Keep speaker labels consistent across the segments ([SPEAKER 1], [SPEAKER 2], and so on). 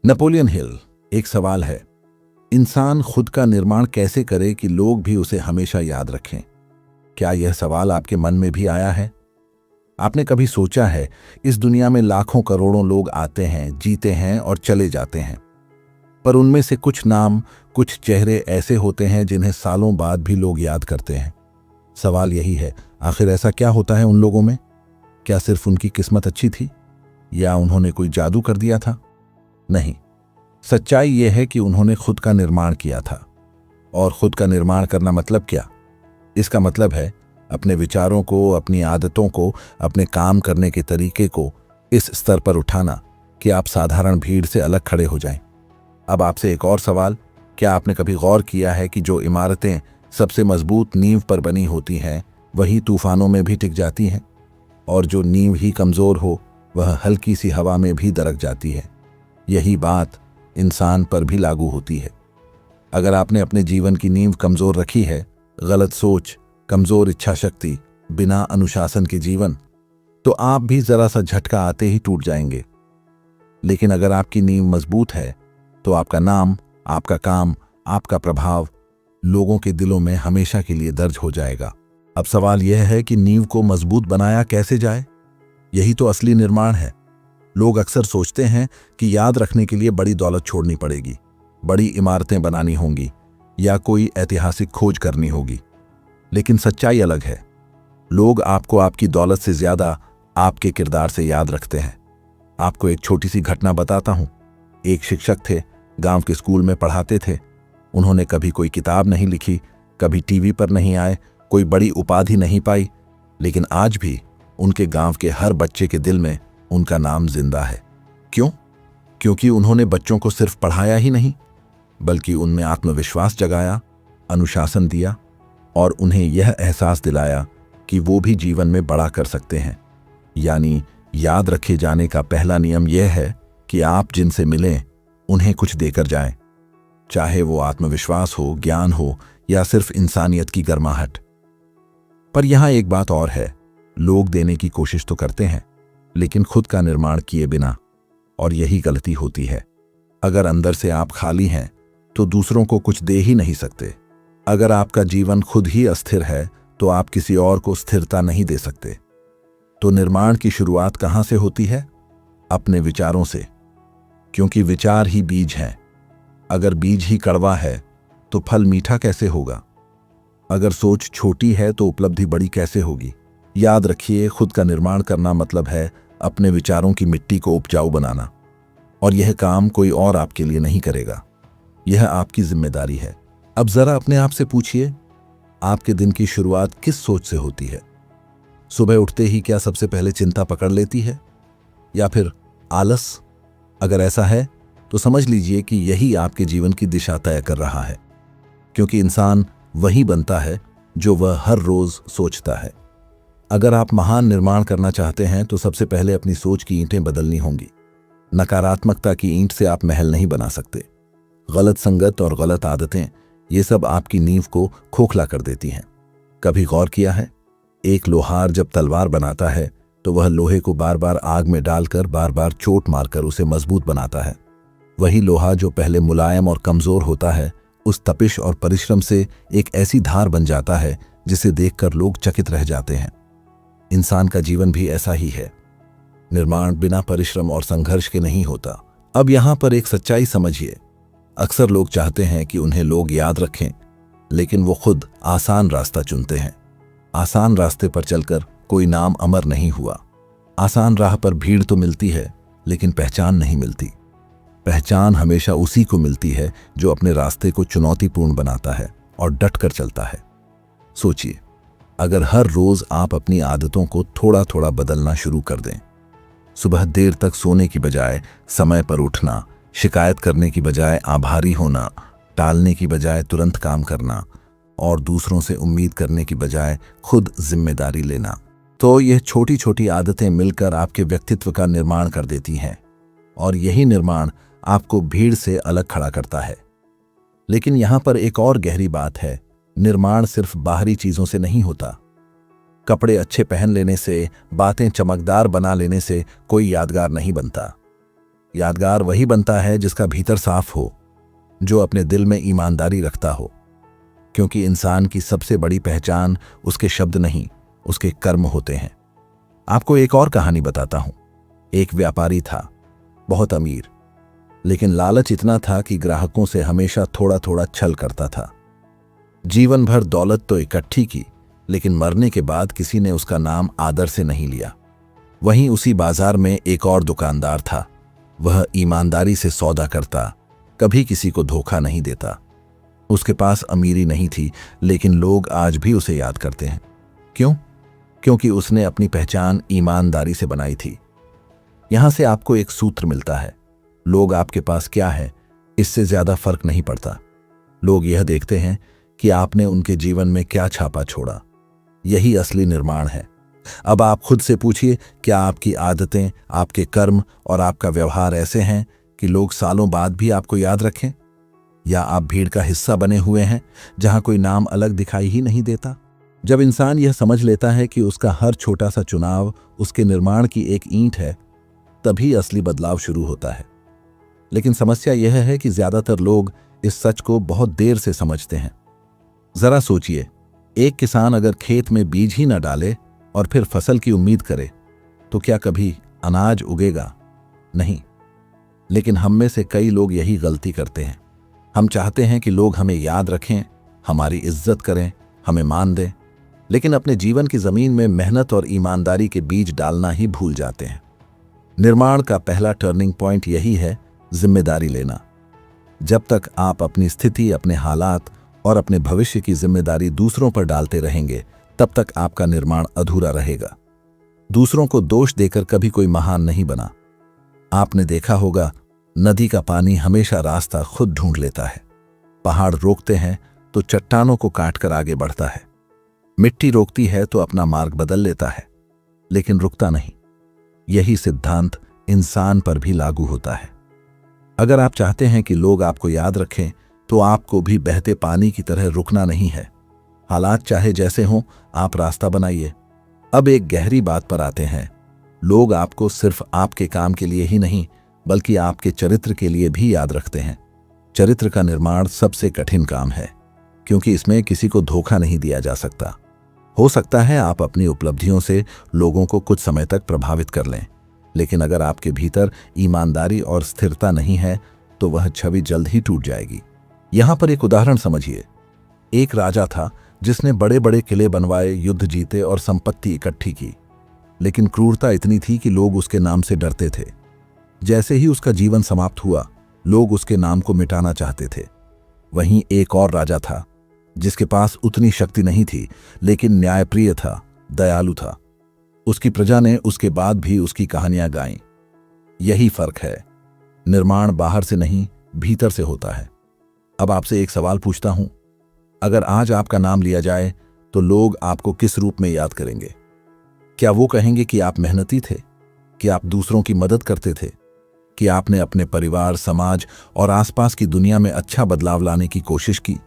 [SPEAKER 1] Napoleon Hill. एक सवाल है, इंसान खुद का निर्माण कैसे करे कि लोग भी उसे हमेशा याद रखें? क्या यह सवाल आपके मन में भी आया है? आपने कभी सोचा है, इस दुनिया में लाखों करोड़ों लोग आते हैं, जीते हैं और चले जाते हैं, पर उनमें से कुछ नाम, कुछ चेहरे ऐसे होते हैं जिन्हें सालों बाद भी लोग याद करते हैं। सवाल यही है, आखिर ऐसा क्या होता है उन लोगों में? क्या सिर्फ उनकी किस्मत अच्छी थी, या उन्होंने कोई जादू कर दिया था? नहीं, सच्चाई यह है कि उन्होंने खुद का निर्माण किया था। और खुद का निर्माण करना मतलब क्या? इसका मतलब है अपने विचारों को, अपनी आदतों को, अपने काम करने के तरीके को इस स्तर पर उठाना कि आप साधारण भीड़ से अलग खड़े हो जाएं। अब आपसे एक और सवाल, क्या आपने कभी गौर किया है कि जो इमारतें सबसे मजबूत नींव पर बनी होती हैं वही तूफानों में भी टिक जाती हैं, और जो नींव ही कमजोर हो वह हल्की सी हवा में भी दरक जाती है? यही बात इंसान पर भी लागू होती है। अगर आपने अपने जीवन की नींव कमजोर रखी है, गलत सोच, कमजोर इच्छा शक्ति, बिना अनुशासन के जीवन, तो आप भी जरा सा झटका आते ही टूट जाएंगे। लेकिन अगर आपकी नींव मजबूत है तो आपका नाम, आपका काम, आपका प्रभाव लोगों के दिलों में हमेशा के लिए दर्ज हो जाएगा। अब सवाल यह है कि नींव को मजबूत बनाया कैसे जाए? यही तो असली निर्माण है। लोग अक्सर सोचते हैं कि याद रखने के लिए बड़ी दौलत छोड़नी पड़ेगी, बड़ी इमारतें बनानी होंगी, या कोई ऐतिहासिक खोज करनी होगी। लेकिन सच्चाई अलग है। लोग आपको आपकी दौलत से ज्यादा आपके किरदार से याद रखते हैं। आपको एक छोटी सी घटना बताता हूं। एक शिक्षक थे, गांव के स्कूल में पढ़ाते थे। उन्होंने कभी कोई किताब नहीं लिखी, कभी टीवी पर नहीं आए, कोई बड़ी उपाधि नहीं पाई, लेकिन आज भी उनके गांव के हर बच्चे के दिल में उनका नाम जिंदा है। क्यों? क्योंकि उन्होंने बच्चों को सिर्फ पढ़ाया ही नहीं, बल्कि उनमें आत्मविश्वास जगाया, अनुशासन दिया और उन्हें यह एहसास दिलाया कि वो भी जीवन में बड़ा कर सकते हैं। यानी याद रखे जाने का पहला नियम यह है कि आप जिनसे मिलें उन्हें कुछ देकर जाएं, चाहे वो आत्मविश्वास हो, ज्ञान हो, या सिर्फ इंसानियत की गर्माहट। पर यहां एक बात और है, लोग देने की कोशिश तो करते हैं, लेकिन खुद का निर्माण किए बिना, और यही गलती होती है। अगर अंदर से आप खाली हैं तो दूसरों को कुछ दे ही नहीं सकते। अगर आपका जीवन खुद ही अस्थिर है तो आप किसी और को स्थिरता नहीं दे सकते। तो निर्माण की शुरुआत कहां से होती है? अपने विचारों से, क्योंकि विचार ही बीज हैं। अगर बीज ही कड़वा है तो फल मीठा कैसे होगा? अगर सोच छोटी है तो उपलब्धि बड़ी कैसे होगी? याद रखिए, खुद का निर्माण करना मतलब है अपने विचारों की मिट्टी को उपजाऊ बनाना। और यह काम कोई और आपके लिए नहीं करेगा, यह आपकी जिम्मेदारी है। अब जरा अपने आप से पूछिए, आपके दिन की शुरुआत किस सोच से होती है? सुबह उठते ही क्या सबसे पहले चिंता पकड़ लेती है, या फिर आलस? अगर ऐसा है तो समझ लीजिए कि यही आपके जीवन की दिशा तय कर रहा है, क्योंकि इंसान वही बनता है जो वह हर रोज सोचता है। अगर आप महान निर्माण करना चाहते हैं तो सबसे पहले अपनी सोच की ईंटें बदलनी होंगी। नकारात्मकता की ईंट से आप महल नहीं बना सकते। गलत संगत और गलत आदतें, ये सब आपकी नींव को खोखला कर देती हैं। कभी गौर किया है, एक लोहार जब तलवार बनाता है तो वह लोहे को बार बार आग में डालकर, बार बार चोट मारकर उसे मजबूत बनाता है। वही लोहा जो पहले मुलायम और कमजोर होता है, उस तपिश और परिश्रम से एक ऐसी धार बन जाता है जिसे देखकर लोग चकित रह जाते हैं। इंसान का जीवन भी ऐसा ही है। निर्माण बिना परिश्रम और संघर्ष के नहीं होता। अब यहां पर एक सच्चाई समझिए, अक्सर लोग चाहते हैं कि उन्हें लोग याद रखें, लेकिन वो खुद आसान रास्ता चुनते हैं। आसान रास्ते पर चलकर कोई नाम अमर नहीं हुआ। आसान राह पर भीड़ तो मिलती है, लेकिन पहचान नहीं मिलती। पहचान हमेशा उसी को मिलती है जो अपने रास्ते को चुनौतीपूर्ण बनाता है और डट कर चलता है। सोचिए, अगर हर रोज आप अपनी आदतों को थोड़ा थोड़ा बदलना शुरू कर दें, सुबह देर तक सोने की बजाय समय पर उठना, शिकायत करने की बजाय आभारी होना, टालने की बजाय तुरंत काम करना, और दूसरों से उम्मीद करने की बजाय खुद जिम्मेदारी लेना, तो यह छोटी छोटी आदतें मिलकर आपके व्यक्तित्व का निर्माण कर देती हैं। और यही निर्माण आपको भीड़ से अलग खड़ा करता है। लेकिन यहां पर एक और गहरी बात है, निर्माण सिर्फ बाहरी चीजों से नहीं होता। कपड़े अच्छे पहन लेने से, बातें चमकदार बना लेने से कोई यादगार नहीं बनता। यादगार वही बनता है जिसका भीतर साफ हो, जो अपने दिल में ईमानदारी रखता हो, क्योंकि इंसान की सबसे बड़ी पहचान उसके शब्द नहीं, उसके कर्म होते हैं। आपको एक और कहानी बताता हूं। एक व्यापारी था, बहुत अमीर, लेकिन लालच इतना था कि ग्राहकों से हमेशा थोड़ा थोड़ा छल करता था। जीवन भर दौलत तो इकट्ठी की, लेकिन मरने के बाद किसी ने उसका नाम आदर से नहीं लिया। वहीं उसी बाजार में एक और दुकानदार था। वह ईमानदारी से सौदा करता, कभी किसी को धोखा नहीं देता। उसके पास अमीरी नहीं थी, लेकिन लोग आज भी उसे याद करते हैं। क्यों? क्योंकि उसने अपनी पहचान ईमानदारी से बनाई थी। यहां से आपको एक सूत्र मिलता है, लोग आपके पास क्या है इससे ज्यादा फर्क नहीं पड़ता। लोग यह देखते हैं कि आपने उनके जीवन में क्या छापा छोड़ा। यही असली निर्माण है। अब आप खुद से पूछिए, क्या आपकी आदतें, आपके कर्म और आपका व्यवहार ऐसे हैं कि लोग सालों बाद भी आपको याद रखें? या आप भीड़ का हिस्सा बने हुए हैं जहां कोई नाम अलग दिखाई ही नहीं देता? जब इंसान यह समझ लेता है कि उसका हर छोटा सा चुनाव उसके निर्माण की एक ईंट है, तभी असली बदलाव शुरू होता है। लेकिन समस्या यह है कि ज्यादातर लोग इस सच को बहुत देर से समझते हैं। जरा सोचिए, एक किसान अगर खेत में बीज ही न डाले और फिर फसल की उम्मीद करे, तो क्या कभी अनाज उगेगा? नहीं। लेकिन हम में से कई लोग यही गलती करते हैं। हम चाहते हैं कि लोग हमें याद रखें, हमारी इज्जत करें, हमें मान दें, लेकिन अपने जीवन की जमीन में मेहनत और ईमानदारी के बीज डालना ही भूल जाते हैं। निर्माण का पहला टर्निंग पॉइंट यही है, जिम्मेदारी लेना। जब तक आप अपनी स्थिति, अपने हालात और अपने भविष्य की जिम्मेदारी दूसरों पर डालते रहेंगे, तब तक आपका निर्माण अधूरा रहेगा। दूसरों को दोष देकर कभी कोई महान नहीं बना। आपने देखा होगा, नदी का पानी हमेशा रास्ता खुद ढूंढ लेता है। पहाड़ रोकते हैं तो चट्टानों को काटकर आगे बढ़ता है। मिट्टी रोकती है तो अपना मार्ग बदल लेता है, लेकिन रुकता नहीं। यही सिद्धांत इंसान पर भी लागू होता है। अगर आप चाहते हैं कि लोग आपको याद रखें, तो आपको भी बहते पानी की तरह रुकना नहीं है। हालात चाहे जैसे हों, आप रास्ता बनाइए। अब एक गहरी बात पर आते हैं। लोग आपको सिर्फ आपके काम के लिए ही नहीं, बल्कि आपके चरित्र के लिए भी याद रखते हैं। चरित्र का निर्माण सबसे कठिन काम है, क्योंकि इसमें किसी को धोखा नहीं दिया जा सकता। हो सकता है आप अपनी उपलब्धियों से लोगों को कुछ समय तक प्रभावित कर लें, लेकिन अगर आपके भीतर ईमानदारी और स्थिरता नहीं है, तो वह छवि जल्द ही टूट जाएगी। यहां पर एक उदाहरण समझिए। एक राजा था जिसने बड़े बड़े किले बनवाए, युद्ध जीते और संपत्ति इकट्ठी की, लेकिन क्रूरता इतनी थी कि लोग उसके नाम से डरते थे। जैसे ही उसका जीवन समाप्त हुआ, लोग उसके नाम को मिटाना चाहते थे। वहीं एक और राजा था जिसके पास उतनी शक्ति नहीं थी, लेकिन न्यायप्रिय था, दयालु था। उसकी प्रजा ने उसके बाद भी उसकी कहानियां गाईं। यही फर्क है, निर्माण बाहर से नहीं, भीतर से होता है। अब आपसे एक सवाल पूछता हूं, अगर आज आपका नाम लिया जाए तो लोग आपको किस रूप में याद करेंगे? क्या वो कहेंगे कि आप मेहनती थे, कि आप दूसरों की मदद करते थे, कि आपने अपने परिवार, समाज और आसपास की दुनिया में अच्छा बदलाव लाने की कोशिश की?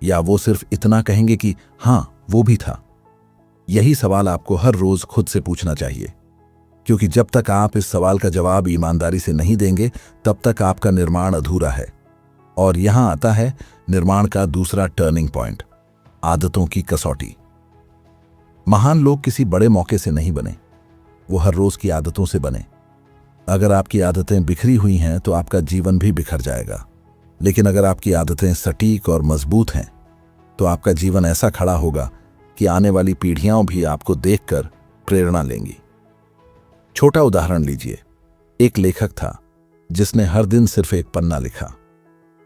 [SPEAKER 1] या वो सिर्फ इतना कहेंगे कि हां, वो भी था? यही सवाल आपको हर रोज खुद से पूछना चाहिए, क्योंकि जब तक आप इस सवाल का जवाब ईमानदारी से नहीं देंगे, तब तक आपका निर्माण अधूरा है। और यहां आता है निर्माण का दूसरा टर्निंग पॉइंट, आदतों की कसौटी। महान लोग किसी बड़े मौके से नहीं बने, वो हर रोज की आदतों से बने। अगर आपकी आदतें बिखरी हुई हैं तो आपका जीवन भी बिखर जाएगा, लेकिन अगर आपकी आदतें सटीक और मजबूत हैं तो आपका जीवन ऐसा खड़ा होगा कि आने वाली पीढ़ियां भी आपको देखकर प्रेरणा लेंगी। छोटा उदाहरण लीजिए। एक लेखक था जिसने हर दिन सिर्फ एक पन्ना लिखा।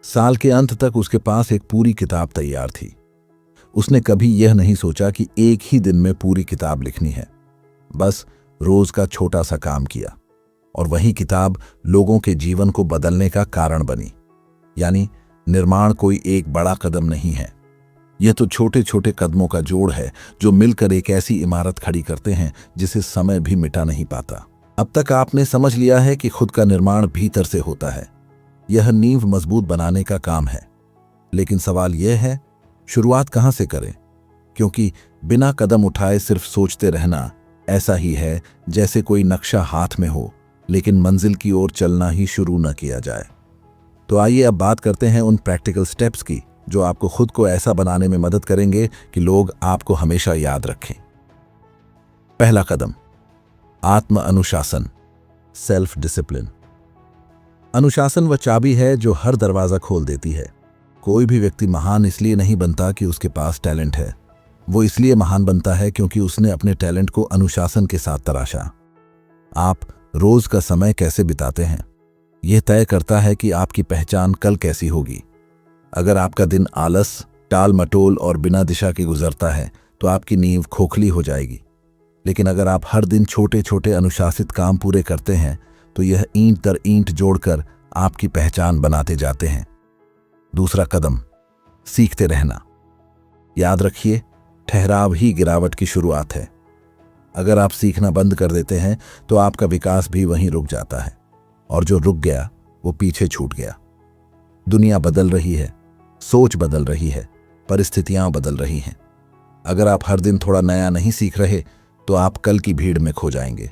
[SPEAKER 1] साल के अंत तक उसके पास एक पूरी किताब तैयार थी। उसने कभी यह नहीं सोचा कि एक ही दिन में पूरी किताब लिखनी है। बस रोज का छोटा सा काम किया, और वही किताब लोगों के जीवन को बदलने का कारण बनी। यानी निर्माण कोई एक बड़ा कदम नहीं है, यह तो छोटे छोटे कदमों का जोड़ है जो मिलकर एक ऐसी इमारत खड़ी करते हैं जिसे समय भी मिटा नहीं पाता। अब तक आपने समझ लिया है कि खुद का निर्माण भीतर से होता है। यह नींव मजबूत बनाने का काम है। लेकिन सवाल यह है, शुरुआत कहां से करें? क्योंकि बिना कदम उठाए सिर्फ सोचते रहना ऐसा ही है जैसे कोई नक्शा हाथ में हो लेकिन मंजिल की ओर चलना ही शुरू न किया जाए। तो आइए अब बात करते हैं उन प्रैक्टिकल स्टेप्स की जो आपको खुद को ऐसा बनाने में मदद करेंगे कि लोग आपको हमेशा याद रखें। पहला कदम, आत्म अनुशासन, सेल्फ डिसिप्लिन। अनुशासन वह चाबी है जो हर दरवाजा खोल देती है। कोई भी व्यक्ति महान इसलिए नहीं बनता कि उसके पास टैलेंट है, वो इसलिए महान बनता है क्योंकि उसने अपने टैलेंट को अनुशासन के साथ तराशा। आप रोज का समय कैसे बिताते हैं, यह तय करता है कि आपकी पहचान कल कैसी होगी। अगर आपका दिन आलस, टाल मटोल और बिना दिशा के गुजरता है तो आपकी नींव खोखली हो जाएगी। लेकिन अगर आप हर दिन छोटे छोटे अनुशासित काम पूरे करते हैं तो यह ईंट दर ईंट जोड़कर आपकी पहचान बनाते जाते हैं। दूसरा कदम, सीखते रहना। याद रखिए, ठहराव ही गिरावट की शुरुआत है। अगर आप सीखना बंद कर देते हैं तो आपका विकास भी वहीं रुक जाता है, और जो रुक गया वो पीछे छूट गया। दुनिया बदल रही है, सोच बदल रही है, परिस्थितियां बदल रही हैं। अगर आप हर दिन थोड़ा नया नहीं सीख रहे तो आप कल की भीड़ में खो जाएंगे।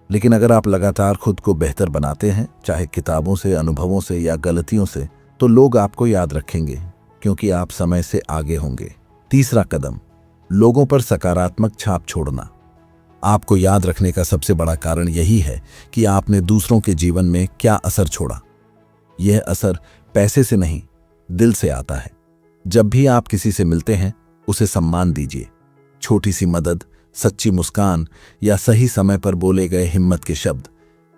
[SPEAKER 1] लेकिन अगर आप लगातार खुद को बेहतर बनाते हैं, चाहे किताबों से, अनुभवों से या गलतियों से, तो लोग आपको याद रखेंगे क्योंकि आप समय से आगे होंगे। तीसरा कदम, लोगों पर सकारात्मक छाप छोड़ना। आपको याद रखने का सबसे बड़ा कारण यही है कि आपने दूसरों के जीवन में क्या असर छोड़ा। यह असर पैसे से नहीं, दिल से आता है। जब भी आप किसी से मिलते हैं, उसे सम्मान दीजिए। छोटी सी मदद, सच्ची मुस्कान या सही समय पर बोले गए हिम्मत के शब्द,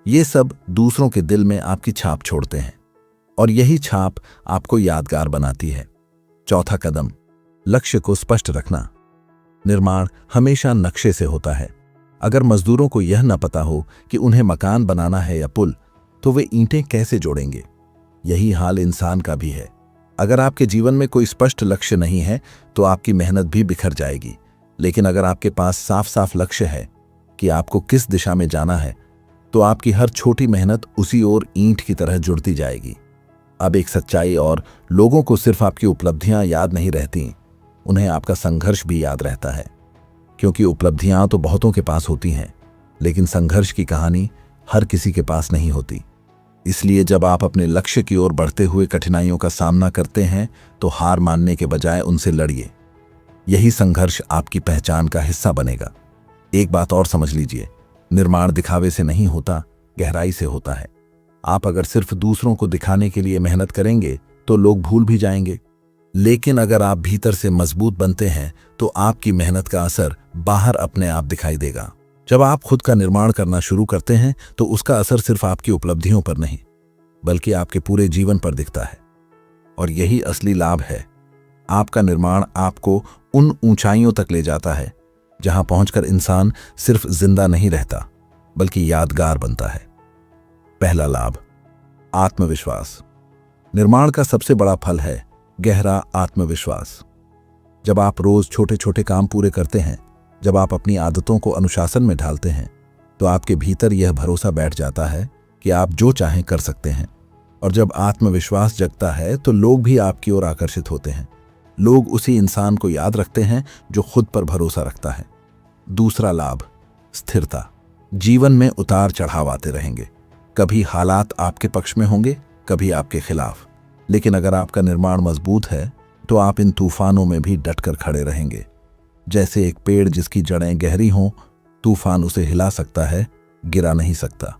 [SPEAKER 1] ये सब दूसरों के दिल में आपकी छाप छोड़ते हैं, और यही छाप आपको यादगार बनाती है। चौथा कदम, लक्ष्य को स्पष्ट रखना। निर्माण हमेशा नक्शे से होता है। अगर मजदूरों को यह न पता हो कि उन्हें मकान बनाना है या पुल, तो वे ईंटें कैसे जोड़ेंगे? यही हाल इंसान का भी है। अगर आपके जीवन में कोई स्पष्ट लक्ष्य नहीं है तो आपकी मेहनत भी बिखर जाएगी। लेकिन अगर आपके पास साफ साफ लक्ष्य है कि आपको किस दिशा में जाना है, तो आपकी हर छोटी मेहनत उसी ओर ईंट की तरह जुड़ती जाएगी। अब एक सच्चाई और, लोगों को सिर्फ आपकी उपलब्धियां याद नहीं रहती, उन्हें आपका संघर्ष भी याद रहता है। क्योंकि उपलब्धियां तो बहुतों के पास होती हैं, लेकिन संघर्ष की कहानी हर किसी के पास नहीं होती। इसलिए जब आप अपने लक्ष्य की ओर बढ़ते हुए कठिनाइयों का सामना करते हैं तो हार मानने के बजाय उनसे लड़िए। यही संघर्ष आपकी पहचान का हिस्सा बनेगा। एक बात और समझ लीजिए, निर्माण दिखावे से नहीं होता, गहराई से होता है। आप अगर सिर्फ दूसरों को दिखाने के लिए मेहनत करेंगे तो लोग भूल भी जाएंगे। लेकिन अगर आप भीतर से मजबूत बनते हैं तो आपकी मेहनत का असर बाहर अपने आप दिखाई देगा। जब आप खुद का निर्माण करना शुरू करते हैं तो उसका असर सिर्फ आपकी उपलब्धियों पर नहीं, बल्कि आपके पूरे जीवन पर दिखता है। और यही असली लाभ है। आपका निर्माण आपको उन ऊंचाइयों तक ले जाता है जहां पहुंचकर इंसान सिर्फ जिंदा नहीं रहता, बल्कि यादगार बनता है। पहला लाभ, आत्मविश्वास। निर्माण का सबसे बड़ा फल है गहरा आत्मविश्वास। जब आप रोज छोटे छोटे काम पूरे करते हैं, जब आप अपनी आदतों को अनुशासन में ढालते हैं, तो आपके भीतर यह भरोसा बैठ जाता है कि आप जो चाहें कर सकते हैं। और जब आत्मविश्वास जगता है तो लोग भी आपकी ओर आकर्षित होते हैं। लोग उसी इंसान को याद रखते हैं जो खुद पर भरोसा रखता है। दूसरा लाभ, स्थिरता। जीवन में उतार चढ़ाव आते रहेंगे। कभी हालात आपके पक्ष में होंगे, कभी आपके खिलाफ। लेकिन अगर आपका निर्माण मजबूत है तो आप इन तूफानों में भी डटकर खड़े रहेंगे। जैसे एक पेड़ जिसकी जड़ें गहरी हों, तूफान उसे हिला सकता है, गिरा नहीं सकता।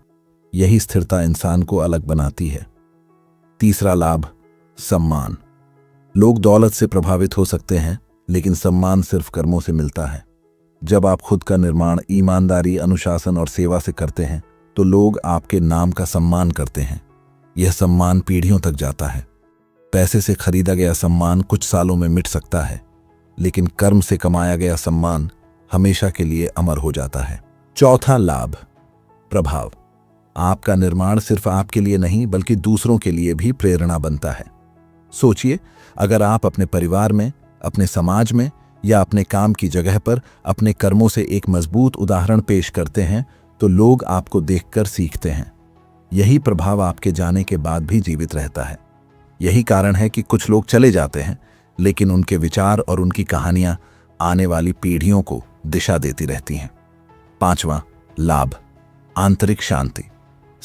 [SPEAKER 1] यही स्थिरता इंसान को अलग बनाती है। तीसरा लाभ, सम्मान। लोग दौलत से प्रभावित हो सकते हैं, लेकिन सम्मान सिर्फ कर्मों से मिलता है। जब आप खुद का निर्माण ईमानदारी, अनुशासन और सेवा से करते हैं तो लोग आपके नाम का सम्मान करते हैं। यह सम्मान पीढ़ियों तक जाता है। पैसे से खरीदा गया सम्मान कुछ सालों में मिट सकता है, लेकिन कर्म से कमाया गया सम्मान हमेशा के लिए अमर हो जाता है। चौथा लाभ, प्रभाव। आपका निर्माण सिर्फ आपके लिए नहीं बल्कि दूसरों के लिए भी प्रेरणा बनता है। सोचिए, अगर आप अपने परिवार में, अपने समाज में या अपने काम की जगह पर अपने कर्मों से एक मजबूत उदाहरण पेश करते हैं तो लोग आपको देखकर सीखते हैं। यही प्रभाव आपके जाने के बाद भी जीवित रहता है। यही कारण है कि कुछ लोग चले जाते हैं, लेकिन उनके विचार और उनकी कहानियां आने वाली पीढ़ियों को दिशा देती रहती हैं। पांचवा लाभ, आंतरिक शांति।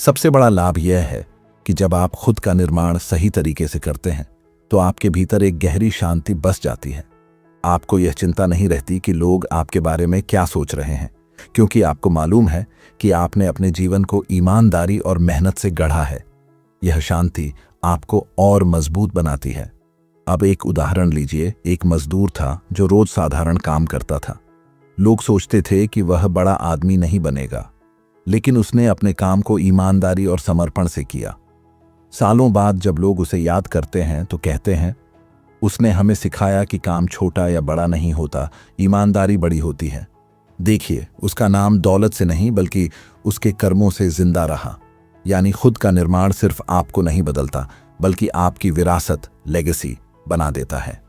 [SPEAKER 1] सबसे बड़ा लाभ यह है कि जब आप खुद का निर्माण सही तरीके से करते हैं तो आपके भीतर एक गहरी शांति बस जाती है। आपको यह चिंता नहीं रहती कि लोग आपके बारे में क्या सोच रहे हैं, क्योंकि आपको मालूम है कि आपने अपने जीवन को ईमानदारी और मेहनत से गढ़ा है। यह शांति आपको और मजबूत बनाती है। अब एक उदाहरण लीजिए। एक मजदूर था जो रोज साधारण काम करता था। लोग सोचते थे कि वह बड़ा आदमी नहीं बनेगा, लेकिन उसने अपने काम को ईमानदारी और समर्पण से किया। सालों बाद जब लोग उसे याद करते हैं तो कहते हैं, उसने हमें सिखाया कि काम छोटा या बड़ा नहीं होता, ईमानदारी बड़ी होती है। देखिए, उसका नाम दौलत से नहीं बल्कि उसके कर्मों से जिंदा रहा। यानी खुद का निर्माण सिर्फ आपको नहीं बदलता, बल्कि आपकी विरासत, लेगेसी बना देता है।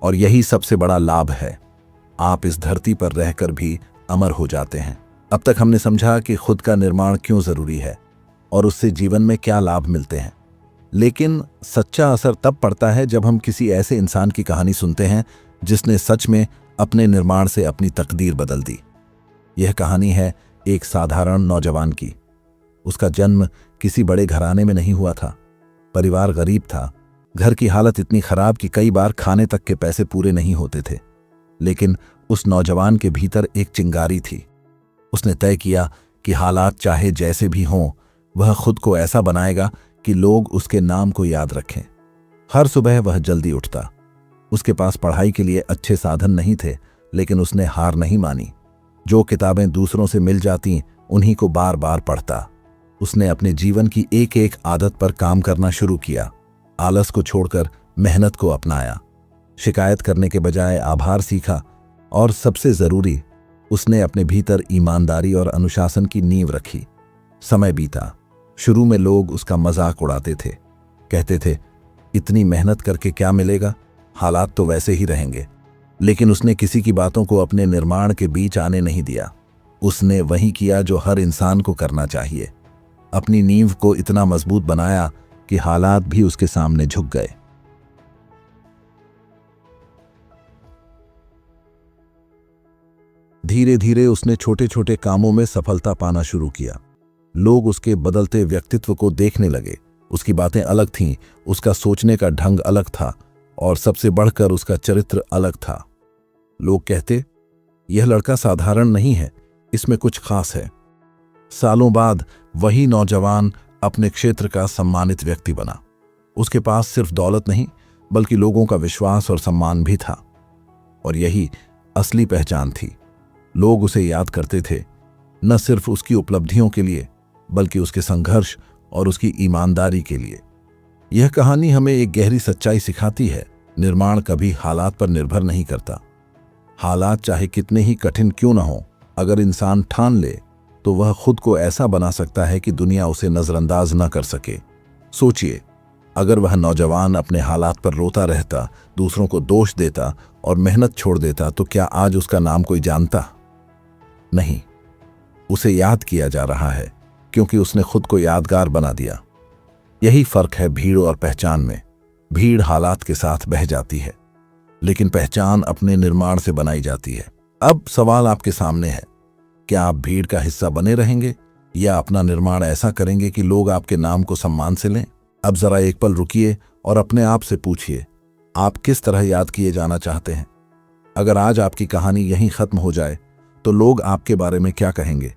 [SPEAKER 1] और यही सबसे बड़ा लाभ है। आप इस धरती पर रहकर भी अमर हो जाते हैं। अब तक हमने समझा कि खुद का निर्माण क्यों जरूरी है और उससे जीवन में क्या लाभ मिलते हैं। लेकिन सच्चा असर तब पड़ता है जब हम किसी ऐसे इंसान की कहानी सुनते हैं जिसने सच में अपने निर्माण से अपनी तकदीर बदल दी। यह कहानी है एक साधारण नौजवान की। उसका जन्म किसी बड़े घराने में नहीं हुआ था। परिवार गरीब था। घर की हालत इतनी खराब कि कई बार खाने तक के पैसे पूरे नहीं होते थे। लेकिन उस नौजवान के भीतर एक चिंगारी थी। उसने तय किया कि हालात चाहे जैसे भी हों, वह खुद को ऐसा बनाएगा कि लोग उसके नाम को याद रखें। हर सुबह वह जल्दी उठता। उसके पास पढ़ाई के लिए अच्छे साधन नहीं थे, लेकिन उसने हार नहीं मानी। जो किताबें दूसरों से मिल जाती उन्हीं को बार बार पढ़ता। उसने अपने जीवन की एक एक आदत पर काम करना शुरू किया। आलस को छोड़कर मेहनत को अपनाया। शिकायत करने के बजाय आभार सीखा। और सबसे जरूरी, उसने अपने भीतर ईमानदारी और अनुशासन की नींव रखी। समय बीता। शुरू में लोग उसका मजाक उड़ाते थे। कहते थे, इतनी मेहनत करके क्या मिलेगा, हालात तो वैसे ही रहेंगे। लेकिन उसने किसी की बातों को अपने निर्माण के बीच आने नहीं दिया। उसने वही किया जो हर इंसान को करना चाहिए। अपनी नींव को इतना मजबूत बनाया कि हालात भी उसके सामने झुक गए। धीरे धीरे उसने छोटे छोटे कामों में सफलता पाना शुरू किया। लोग उसके बदलते व्यक्तित्व को देखने लगे। उसकी बातें अलग थीं, उसका सोचने का ढंग अलग था, और सबसे बढ़कर उसका चरित्र अलग था। लोग कहते, यह लड़का साधारण नहीं है, इसमें कुछ खास है। सालों बाद वही नौजवान अपने क्षेत्र का सम्मानित व्यक्ति बना। उसके पास सिर्फ दौलत नहीं, बल्कि लोगों का विश्वास और सम्मान भी था। और यही असली पहचान थी। लोग उसे याद करते थे, न सिर्फ उसकी उपलब्धियों के लिए, बल्कि उसके संघर्ष और उसकी ईमानदारी के लिए। यह कहानी हमें एक गहरी सच्चाई सिखाती है। निर्माण कभी हालात पर निर्भर नहीं करता। हालात चाहे कितने ही कठिन क्यों न हो, अगर इंसान ठान ले तो वह खुद को ऐसा बना सकता है कि दुनिया उसे नजरअंदाज न कर सके। सोचिए, अगर वह नौजवान अपने हालात पर रोता रहता, दूसरों को दोष देता और मेहनत छोड़ देता, तो क्या आज उसका नाम कोई जानता? नहीं। उसे याद किया जा रहा है क्योंकि उसने खुद को यादगार बना दिया। यही फर्क है भीड़ और पहचान में। भीड़ हालात के साथ बह जाती है, लेकिन पहचान अपने निर्माण से बनाई जाती है। अब सवाल आपके सामने है, क्या आप भीड़ का हिस्सा बने रहेंगे या अपना निर्माण ऐसा करेंगे कि लोग आपके नाम को सम्मान से लें? अब जरा एक पल रुकिए और अपने आप से पूछिए, आप किस तरह याद किए जाना चाहते हैं? अगर आज आपकी कहानी यहीं खत्म हो जाए तो लोग आपके बारे में क्या कहेंगे?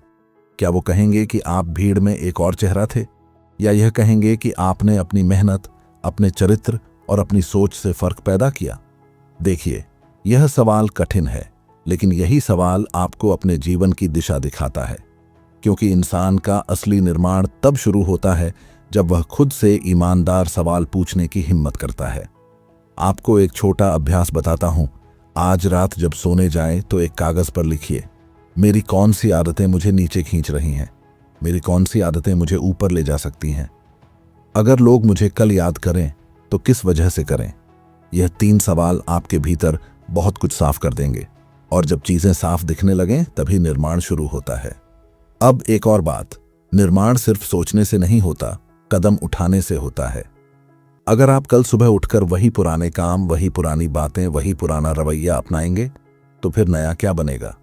[SPEAKER 1] क्या वो कहेंगे कि आप भीड़ में एक और चेहरा थे, या यह कहेंगे कि आपने अपनी मेहनत, अपने चरित्र और अपनी सोच से फर्क पैदा किया? देखिए, यह सवाल कठिन है, लेकिन यही सवाल आपको अपने जीवन की दिशा दिखाता है। क्योंकि इंसान का असली निर्माण तब शुरू होता है जब वह खुद से ईमानदार सवाल पूछने की हिम्मत करता है। आपको एक छोटा अभ्यास बताता हूं। आज रात जब सोने जाएं तो एक कागज पर लिखिए, मेरी कौन सी आदतें मुझे नीचे खींच रही हैं, मेरी कौन सी आदतें मुझे ऊपर ले जा सकती हैं। अगर लोग मुझे कल याद करें तो किस वजह से करें? यह 3 सवाल आपके भीतर बहुत कुछ साफ कर देंगे। और जब चीजें साफ दिखने लगें तभी निर्माण शुरू होता है। अब एक और बात, निर्माण सिर्फ सोचने से नहीं होता, कदम उठाने से होता है। अगर आप कल सुबह उठकर वही पुराने काम, वही पुरानी बातें, वही पुराना रवैया अपनाएंगे तो फिर नया क्या बनेगा?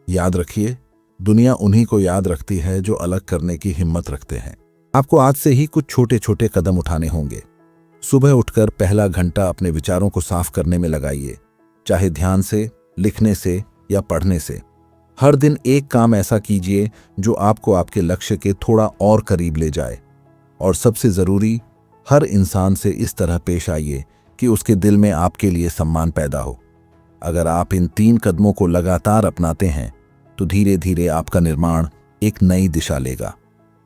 [SPEAKER 1] याद रखिए, दुनिया उन्हीं को याद रखती है जो अलग करने की हिम्मत रखते हैं। आपको आज से ही कुछ छोटे छोटे कदम उठाने होंगे। सुबह उठकर पहला घंटा अपने विचारों को साफ करने में लगाइए, चाहे ध्यान से, लिखने से या पढ़ने से। हर दिन एक काम ऐसा कीजिए जो आपको आपके लक्ष्य के थोड़ा और करीब ले जाए। और सबसे ज़रूरी, हर इंसान से इस तरह पेश आइए कि उसके दिल में आपके लिए सम्मान पैदा हो। अगर आप इन 3 कदमों को लगातार अपनाते हैं तो धीरे धीरे आपका निर्माण एक नई दिशा लेगा,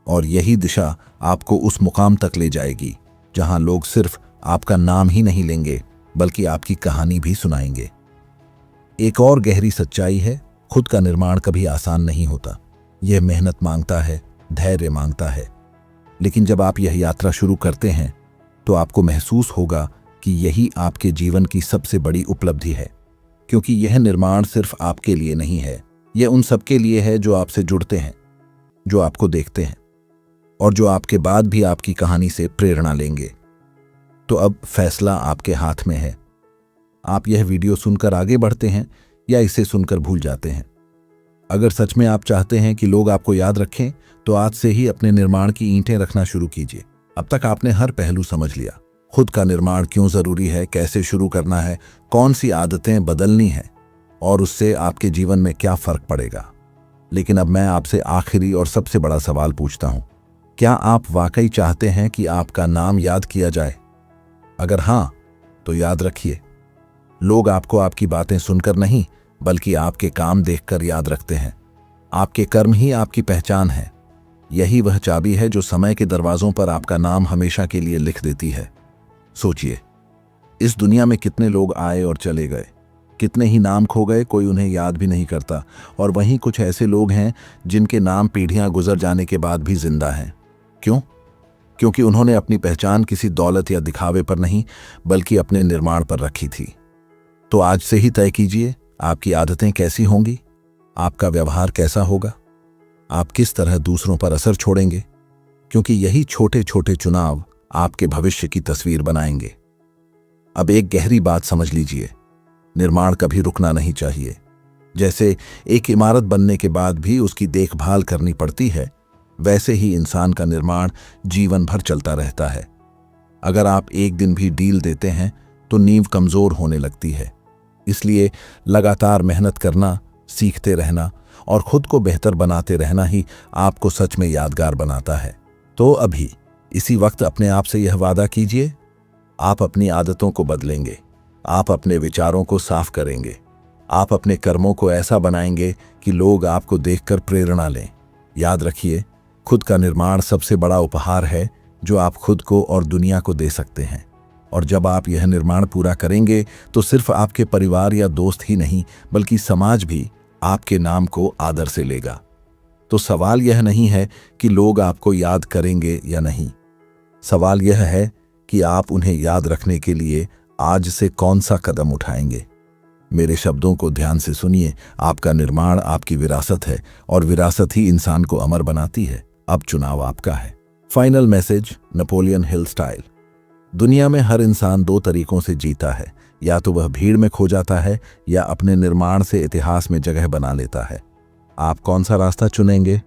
[SPEAKER 1] और यही दिशा आपको उस मुकाम तक ले जाएगी जहां लोग सिर्फ आपका नाम ही नहीं लेंगे बल्कि आपकी कहानी भी सुनाएंगे। एक और गहरी सच्चाई है, खुद का निर्माण कभी आसान नहीं होता। यह मेहनत मांगता है, धैर्य मांगता है। लेकिन जब आप यह यात्रा शुरू करते हैं तो आपको महसूस होगा कि यही आपके जीवन की सबसे बड़ी उपलब्धि है, क्योंकि यह निर्माण सिर्फ आपके लिए नहीं है, यह उन सबके लिए है जो आपसे जुड़ते हैं, जो आपको देखते हैं और जो आपके बाद भी आपकी कहानी से प्रेरणा लेंगे। तो अब फैसला आपके हाथ में है। आप यह वीडियो सुनकर आगे बढ़ते हैं या इसे सुनकर भूल जाते हैं। अगर सच में आप चाहते हैं कि लोग आपको याद रखें तो आज से ही अपने निर्माण की ईंटें रखना शुरू कीजिए। अब तक आपने हर पहलू समझ लिया, खुद का निर्माण क्यों जरूरी है, कैसे शुरू करना है, कौन सी आदतें बदलनी है और उससे आपके जीवन में क्या फर्क पड़ेगा। लेकिन अब मैं आपसे आखिरी और सबसे बड़ा सवाल पूछता हूं, क्या आप वाकई चाहते हैं कि आपका नाम याद किया जाए? अगर हां, तो याद रखिए, लोग आपको आपकी बातें सुनकर नहीं बल्कि आपके काम देखकर याद रखते हैं। आपके कर्म ही आपकी पहचान है। यही वह चाबी है जो समय के दरवाजों पर आपका नाम हमेशा के लिए लिख देती है। सोचिए, इस दुनिया में कितने लोग आए और चले गए, कितने ही नाम खो गए, कोई उन्हें याद भी नहीं करता। और वहीं कुछ ऐसे लोग हैं जिनके नाम पीढ़ियां गुजर जाने के बाद भी जिंदा हैं। क्यों? क्योंकि उन्होंने अपनी पहचान किसी दौलत या दिखावे पर नहीं बल्कि अपने निर्माण पर रखी थी। तो आज से ही तय कीजिए, आपकी आदतें कैसी होंगी, आपका व्यवहार कैसा होगा, आप किस तरह दूसरों पर असर छोड़ेंगे, क्योंकि यही छोटे छोटे चुनाव आपके भविष्य की तस्वीर बनाएंगे। अब एक गहरी बात समझ लीजिए, निर्माण कभी रुकना नहीं चाहिए। जैसे एक इमारत बनने के बाद भी उसकी देखभाल करनी पड़ती है, वैसे ही इंसान का निर्माण जीवन भर चलता रहता है। अगर आप एक दिन भी ढील देते हैं तो नींव कमजोर होने लगती है। इसलिए लगातार मेहनत करना, सीखते रहना और खुद को बेहतर बनाते रहना ही आपको सच में यादगार बनाता है। तो अभी इसी वक्त अपने आप से यह वादा कीजिए, आप अपनी आदतों को बदलेंगे, आप अपने विचारों को साफ करेंगे, आप अपने कर्मों को ऐसा बनाएंगे कि लोग आपको देखकर प्रेरणा लें। याद रखिए, खुद का निर्माण सबसे बड़ा उपहार है जो आप खुद को और दुनिया को दे सकते हैं। और जब आप यह निर्माण पूरा करेंगे तो सिर्फ आपके परिवार या दोस्त ही नहीं बल्कि समाज भी आपके नाम को आदर से लेगा। तो सवाल यह नहीं है कि लोग आपको याद करेंगे या नहीं, सवाल यह है कि आप उन्हें याद रखने के लिए आज से कौन सा कदम उठाएंगे। मेरे शब्दों को ध्यान से सुनिए, आपका निर्माण आपकी विरासत है और विरासत ही इंसान को अमर बनाती है। अब चुनाव आपका है। Final message, Napoleon Hill style. दुनिया में हर इंसान 2 तरीकों से जीता है, या तो वह भीड़ में खो जाता है या अपने निर्माण से इतिहास में जगह बना लेता है। आप कौन सा रास्ता चुनेंगे?